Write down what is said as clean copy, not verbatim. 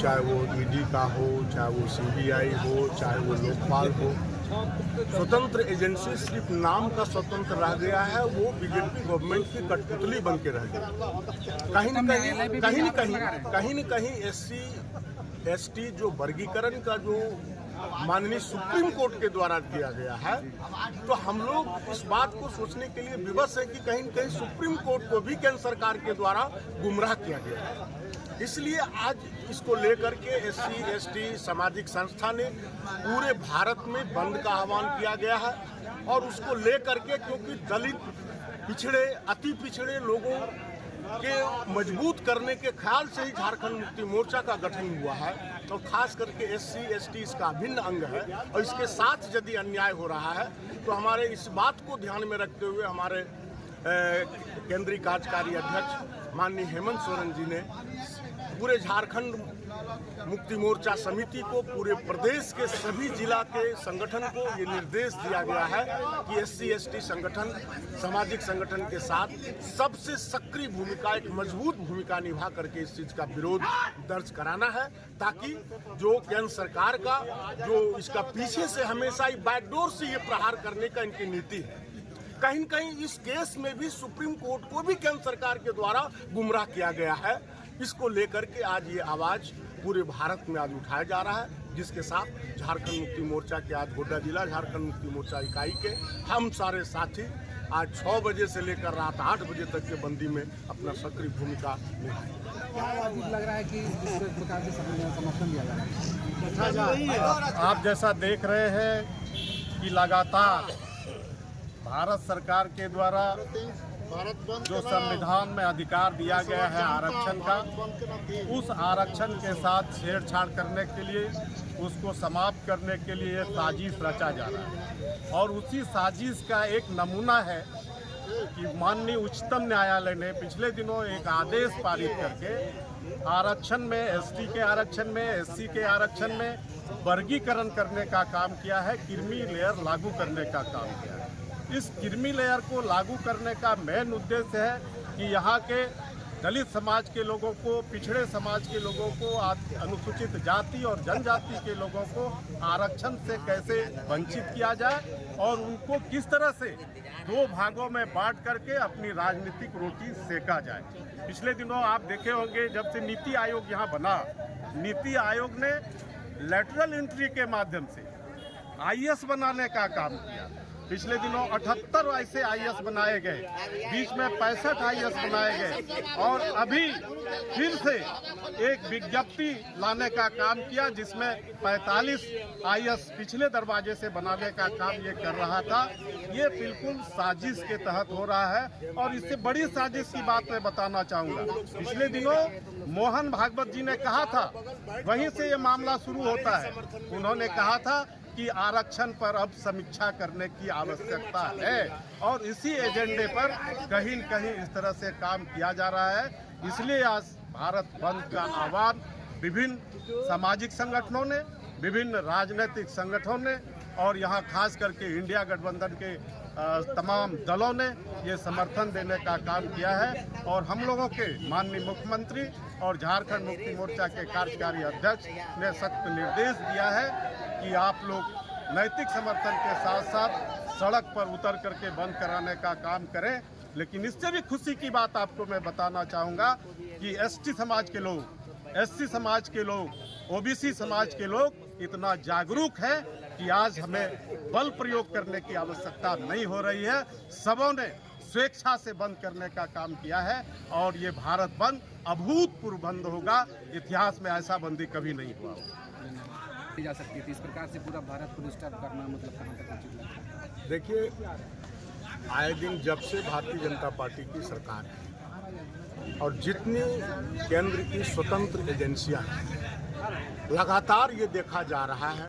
चाहे वो ईडी का हो, चाहे वो सीबीआई हो, चाहे वो लोकपाल हो, स्वतंत्र एजेंसी सिर्फ नाम का स्वतंत्र रह गया है। वो बीजेपी गवर्नमेंट की कठपुतली बन के रह गई। कहीं न कहीं एससी एसटी जो वर्गीकरण का जो माननीय सुप्रीम कोर्ट के द्वारा किया गया है, तो हम लोग इस बात को सोचने के लिए विवश है कि कहीं न कहीं सुप्रीम कोर्ट को भी केंद्र सरकार के द्वारा गुमराह किया गया है। इसलिए आज इसको लेकर के एससी एसटी सामाजिक संस्था ने पूरे भारत में बंद का आह्वान किया गया है। और उसको लेकर के क्योंकि दलित, पिछड़े, अति पिछड़े लोगों के मजबूत करने के ख्याल से ही झारखंड मुक्ति मोर्चा का गठन हुआ है। और खास करके एससी एसटी इसका अभिन्न अंग है। और इसके साथ यदि अन्याय हो रहा है तो हमारे इस बात को ध्यान में रखते हुए हमारे केंद्रीय कार्यकारी अध्यक्ष माननीय हेमंत सोरेन जी ने पूरे झारखंड मुक्ति मोर्चा समिति को, पूरे प्रदेश के सभी जिला के संगठन को ये निर्देश दिया गया है कि एससी एसटी संगठन, सामाजिक संगठन के साथ सबसे सक्रिय भूमिका, एक मजबूत भूमिका निभा करके इस चीज का विरोध दर्ज कराना है, ताकि जो केंद्र सरकार का जो इसका पीछे से हमेशा ही बैकडोर से ये प्रहार करने का इनकी नीति है, कहीं न कहीं इस केस में भी सुप्रीम कोर्ट को भी केंद्र सरकार के द्वारा गुमराह किया गया है। इसको लेकर के आज ये आवाज पूरे भारत में आज उठाया जा रहा है, जिसके साथ झारखंड मुक्ति मोर्चा के आज गोड्डा जिला झारखंड मुक्ति मोर्चा इकाई के हम सारे साथी आज 6 बजे से लेकर रात 8 बजे तक के बंदी में अपना सक्रिय भूमिका निभाई। क्या अजीब लग रहा है कि इस प्रकार से समर्थन दिया जा रहा है? आप जैसा देख रहे हैं कि लगातार भारत सरकार के द्वारा जो संविधान में अधिकार दिया गया है आरक्षण का, उस आरक्षण के साथ छेड़छाड़ करने के लिए, उसको समाप्त करने के लिए साजिश रचा जा रहा है। और उसी साजिश का एक नमूना है कि माननीय उच्चतम न्यायालय ने पिछले दिनों एक आदेश पारित करके आरक्षण में, एसटी के आरक्षण में, एससी के आरक्षण में वर्गीकरण करने का काम किया है, क्रीमी लेयर लागू करने का काम किया है। इस क्रीमी लेयर को लागू करने का मेन उद्देश्य है कि यहाँ के दलित समाज के लोगों को, पिछड़े समाज के लोगों को, अनुसूचित जाति और जनजाति के लोगों को आरक्षण से कैसे वंचित किया जाए और उनको किस तरह से 2 भागों में बांट करके अपनी राजनीतिक रोटी सेका जाए। पिछले दिनों आप देखे होंगे, जब से नीति आयोग यहाँ बना, नीति आयोग ने लेटरल एंट्री के माध्यम से आईएएस बनाने का काम किया। पिछले दिनों 78 ऐसे आईएएस बनाए गए, बीच में 65 आईएएस बनाए गए और अभी फिर से एक विज्ञप्ति लाने का काम किया जिसमें 45 आईएएस पिछले दरवाजे से बनाने का काम ये कर रहा था। ये बिल्कुल साजिश के तहत हो रहा है। और इससे बड़ी साजिश की बात मैं बताना चाहूँगा, पिछले दिनों मोहन भागवत जी ने कहा था, वहीं से ये मामला शुरू होता है। उन्होंने कहा था कि आरक्षण पर अब समीक्षा करने की आवश्यकता है और इसी एजेंडे पर कहीं न कहीं इस तरह से काम किया जा रहा है। इसलिए आज भारत बंद का आह्वान विभिन्न सामाजिक संगठनों ने, विभिन्न राजनीतिक संगठनों ने और यहाँ खास करके इंडिया गठबंधन के तमाम दलों ने ये समर्थन देने का काम किया है। और हम लोगों के माननीय मुख्यमंत्री और झारखंड मुक्ति मोर्चा के कार्यकारी अध्यक्ष ने सख्त निर्देश दिया है कि आप लोग नैतिक समर्थन के साथ साथ सड़क पर उतर करके बंद कराने का काम करें। लेकिन इससे भी खुशी की बात आपको मैं बताना चाहूँगा कि एसटी समाज के लोग, एससी समाज के लोग, ओबीसी समाज के लोग इतना जागरूक है कि आज हमें बल प्रयोग करने की आवश्यकता नहीं हो रही है। सबों ने स्वेच्छा से बंद करने का काम किया है और ये भारत बंद अभूतपूर्व बंद होगा। इतिहास में ऐसा बंदी कभी नहीं हुआ जा सकती थी। इस प्रकार से पूरा भारत को डिस्टर्ब करना मतलब कहाँ तक उचित है? देखिए, आए दिन जब से भारतीय जनता पार्टी की सरकार है और जितनी केंद्र की स्वतंत्र एजेंसियां हैं, लगातार ये देखा जा रहा है